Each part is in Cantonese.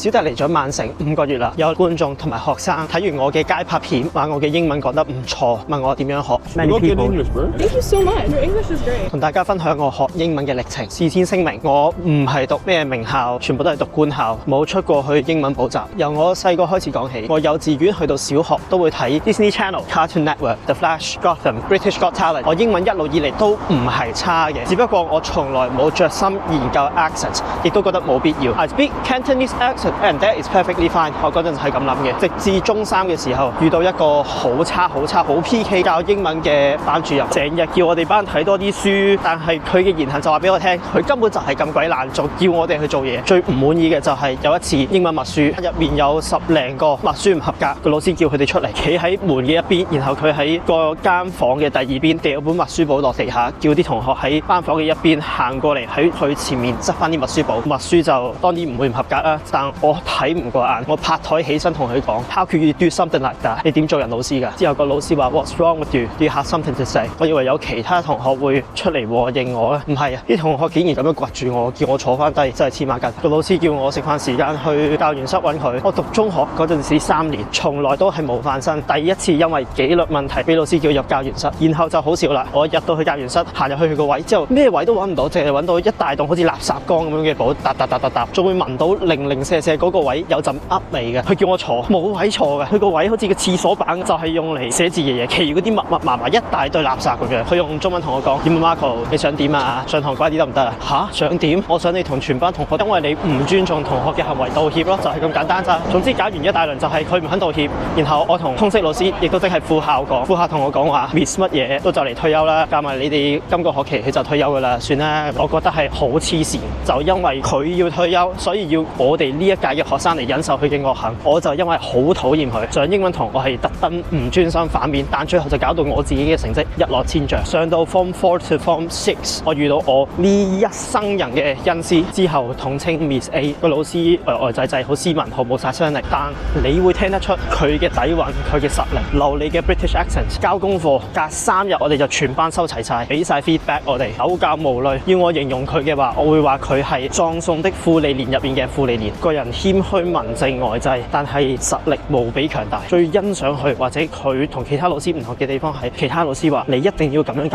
小弟嚟咗曼城5個月啦，有觀眾同埋學生睇完我嘅街拍片，話我嘅英文講得唔錯，問我點樣學。Many people. Thank you so much. Your English is great. 同大家分享我學英文嘅歷程。事先聲明，我唔係讀咩名校，全部都係讀官校，冇出過去英文補習。由我細個開始講起，我幼稚園去到小學都會睇 Disney Channel、Cartoon Network、The Flash、Gotham、British Got Talent。我英文一路以嚟都唔係差嘅，只不過我從來冇着心研究 accent， 亦都覺得冇必要。I speak Cantonese accent and that is perfectly fine。我嗰陣係咁諗嘅，直至中3嘅時候遇到一個好差好 PK 教英文嘅班主任，成日叫我哋班睇多啲書，但係佢嘅言行就話俾我聽，佢根本就係咁鬼懶做，叫我哋去做嘢。最唔滿意嘅就係有一次英文默書入面有10零個默書唔合格，個老師叫佢哋出嚟，企喺門嘅一邊，然後佢喺個間房嘅第二邊掉本默書簿落地下，叫啲同學喺班房嘅一邊行過嚟喺佢前面執翻啲默書簿。默書就當然唔會唔合格啦，但我睇唔過眼，我拍台起身同佢講 How could you do something like that？ 你點做人老師㗎？之後個老師話 What's wrong with you？ Do you have something to say？ 我以為有其他同學會出嚟和應我咧，唔係啊！啲同學竟然咁樣掘住我，叫我坐翻低，真係黐孖筋。個老師叫我食飯時間去教員室揾佢。我讀中學嗰陣時3年，從來都係冇翻身。第一次因為紀律問題俾老師叫入教員室，然後就好笑啦。我入到去教員室，行入去佢個位之後，咩位都揾唔到，淨係揾到一大棟好似垃圾缸咁樣嘅簿，搭，仲會聞到零舍嗰個位有陣噏味嘅。佢叫我坐，冇位坐嘅。佢個位好似個廁所板，就係用嚟寫字嘅嘢，其餘嗰啲密麻一大堆垃圾咁樣。佢用中文同我講：點啊 Marco， 你想點啊？上堂乖啲得唔得啊？吓？想點？我想你同全班同學，因為你唔尊重同學嘅行為道歉咯，就係咁簡單咋。總之搞完一大輪就係佢唔肯道歉，然後我同通識老師，亦都即係副校講，副校同我講話 Miss 乜嘢都就嚟退休啦，教埋你哋今個學期佢就退休噶啦，算啦。我覺得係好黐線，就因為佢要退休，所以要我哋呢一屆嘅學生嚟忍受佢嘅惡行。我就因為好討厭佢，上英文堂我係特登唔專心反面，但最後就搞到我自己嘅成績一落千丈。上到 Form 4 to Form 6，我遇到我呢一生人嘅恩師，之後統稱 Miss A 個老師呆滯好斯文，毫無殺傷力，但你會聽得出佢嘅底蘊，佢嘅實力，流利嘅 British accent。交功課隔3日我哋就全班收齊晒，俾晒 feedback 我哋，有教無類。要我形容佢嘅話，我會話佢係葬送的傅利年入面嘅傅利年，個人謙虛文靜呆滯，但係實力無比強大。最欣賞佢或者佢同其他老師唔同嘅地方係，其他老師話你一定要咁樣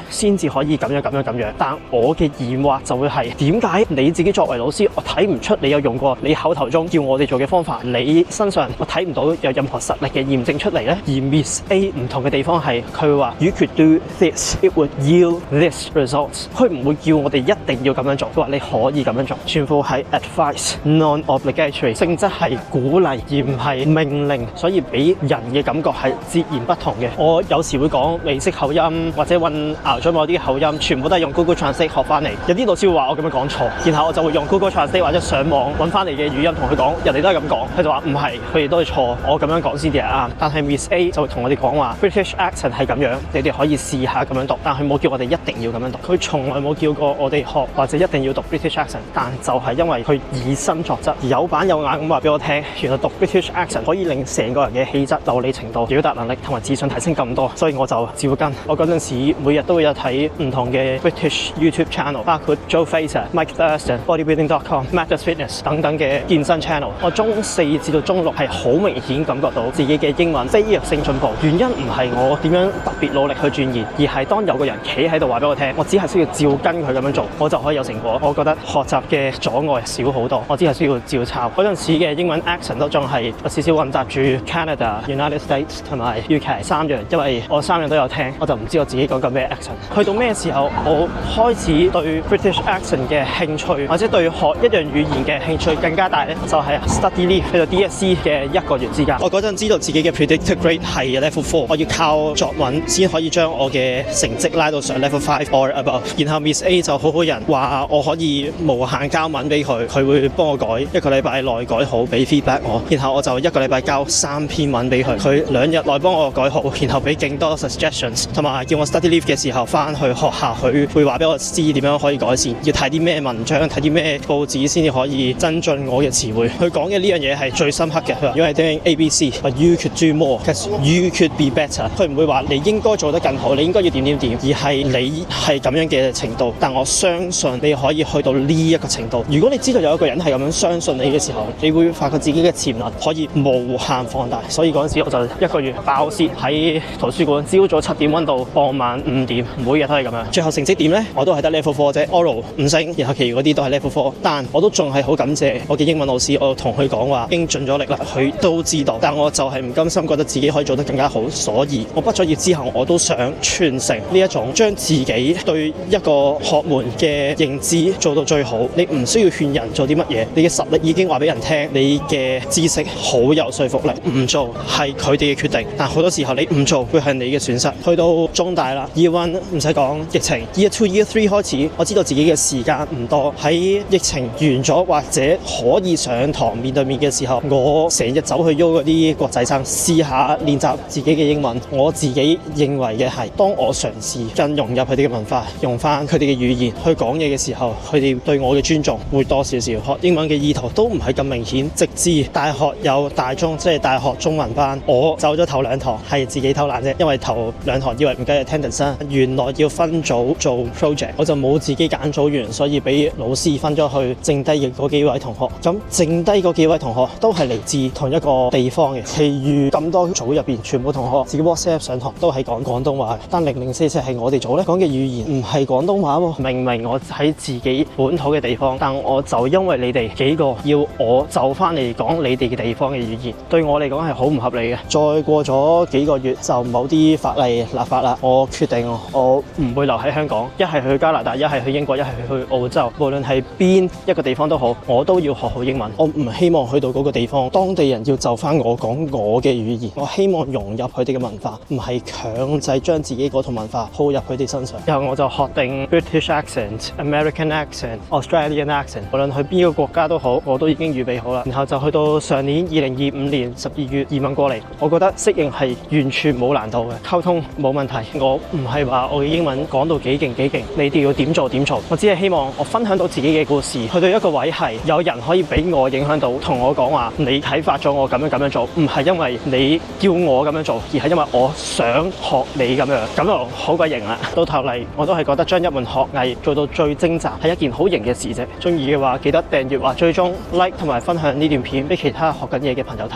先至可以咁樣，但我嘅疑惑就會係點解你自己作為老師，我睇唔出你有用過你口頭中叫我哋做嘅方法，你身上我睇唔到有任何實力嘅驗證出嚟呢。而 Miss A 唔同嘅地方係佢會話 You could do this, it would yield this results。 佢唔會叫我哋一定要咁樣做，佢話你可以咁樣做，全部係 advice non-obligatory， 性質係鼓勵而唔係命令，所以俾人嘅感覺係截然不同嘅。我有時會講美式口音或者混淆咗某啲口音，全部都係用 Google Translate 學翻嚟。有啲老師會話我咁樣講錯，然後我就會用 Google Translate 或者上網揾翻嚟嘅語音同佢講，人哋都係咁講，佢就話唔係，佢哋都係錯，我咁樣講先至係啱。但係 Miss A 就會同我哋講話 British accent 係咁樣，你哋可以試下咁樣讀，但係冇叫我哋一定要咁樣讀。佢從來冇叫過我哋學或者一定要讀 British accent， 但就係因為佢以身作則，有板有眼咁話俾我聽，原來讀 British accent 可以令成個人嘅氣質、流利程度、表達能力同埋自信提升咁多，所以我就照跟。我嗰陣時每日都會有睇唔同嘅 British YouTube channel， 包括 Joe Fraser、Mike Thurston、Bodybuilding.com、Matters Fitness 等等嘅健身 channel。我中4至到中6係好明顯感覺到自己嘅英文飛躍性進步，原因唔係我點樣特別努力去鑽研，而係當有個人企喺度話俾我聽，我只係需要照跟佢咁樣做，我就可以有成果。我覺得學習嘅阻礙少好多，我只係需要照抄。嗰陣時嘅英文 accent 都仲係有少少混雜住 Canada、United States 同埋 UK 3樣，因為我3樣都有聽，我就唔知我自己講緊咩 accent。去到咩時候我開始對 British accent 嘅興趣，或者對學一樣語言嘅興趣更加大呢？就係 study leave 去到 DSE 嘅1個月之間。我嗰陣知道自己嘅 predicted grade 係 level 4，我要靠作文先可以將我嘅成績拉到上 level 5 or above。然後 Miss A 就好好人，話我可以無限交文俾佢，佢會幫我改，1個禮拜內改好俾 feedback 我。然後我就1個禮拜交3篇文俾佢，佢2日內幫我改好，然後俾勁多 suggestions， 同埋叫我 study leave 嘅時候翻去學校，佢會話俾我知點樣可以改善，要睇啲咩文章，睇啲咩報紙先至可以增進我嘅詞彙。佢講嘅呢樣嘢係最深刻嘅。佢話 You are doing ABC，but you could do more，because you could be better。佢唔會話你應該做得更好，你應該要點，而係你係咁樣嘅程度。但我相信你可以去到呢一個程度。如果你知道有一個人係咁樣相信順利嘅時候，你會發覺自己嘅潛能可以無限放大。所以嗰陣時我就一個月爆蝕喺圖書館，朝早7點溫到傍晚5點，每日都係咁樣。最後成績點呢？我都係得 level 4啫 ，oral 5星，然後其餘嗰啲都係 level 4。但我都仲係好感謝我嘅英文老師，我同佢講話已經盡咗力啦，佢都知道。但我就係唔甘心，覺得自己可以做得更加好，所以我畢咗業之後，我都想傳承呢一種將自己對一個學門嘅認知做到最好。你唔需要勸人做啲乜嘢，你嘅實力已經話俾人聽，你嘅知識好有說服力。唔做係佢哋嘅決定，但好多時候你唔做會係你嘅損失。去到中大啦 ，Year 1唔使講疫情 ，Year 2、Year 3開始，我知道自己嘅時間唔多。喺疫情完咗或者可以上堂面對面嘅時候，我成日走去喐嗰啲國際生，試下練習自己嘅英文。我自己認為嘅係，當我嘗試更融入佢哋嘅文化，用翻佢哋嘅語言去講嘢嘅時候，佢哋對我嘅尊重會多少少。學英文嘅意圖都唔係咁明顯，直至大學有大中，即係大學中文班，我走咗頭2堂係自己偷懶啫，因為頭2堂以為唔計 attendance， 原來要分組做 project， 我就冇自己揀組員，所以俾老師分咗去剩低嘅嗰幾位同學。咁剩低嗰幾位同學都係嚟自同一個地方嘅，其餘咁多組入邊全部同學自己 WhatsApp 上堂都係講廣東話，但0044係我哋組咧講嘅語言唔係廣東話喎。明明我喺自己本土嘅地方，但我就因為你哋幾個要我就翻嚟講你哋嘅地方嘅語言，對我嚟講係好唔合理嘅。再過咗幾個月就某啲法例立法啦，我決定我唔會留喺香港，一係去加拿大，一係去英國，一係去澳洲，無論係邊一個地方都好，我都要學好英文。我唔希望去到嗰個地方，當地人要就翻我講我嘅語言。我希望融入佢哋嘅文化，唔係強制將自己嗰套文化鋪入佢哋身上。然後我就學定 British accent、American accent、Australian accent， 無論去邊個國家都好，我都已經預備好啦。然後就去到上年2025年12月移民過嚟，我覺得適應係完全冇難度嘅，溝通冇問題。我唔係話我嘅英文講到幾勁幾勁，你哋要點做點做。我只係希望我分享到自己嘅故事，去到一個位係有人可以俾我影響到，同我講話你啟發咗我咁樣做，唔係因為你叫我咁樣做，而係因為我想學你咁樣，咁就好鬼型啦。到頭嚟我都係覺得將一門學藝做到最精湛係一件好型嘅事啫。中意嘅話記得訂閱或追蹤 like 同埋分享呢段片俾其他學緊嘢嘅朋友睇。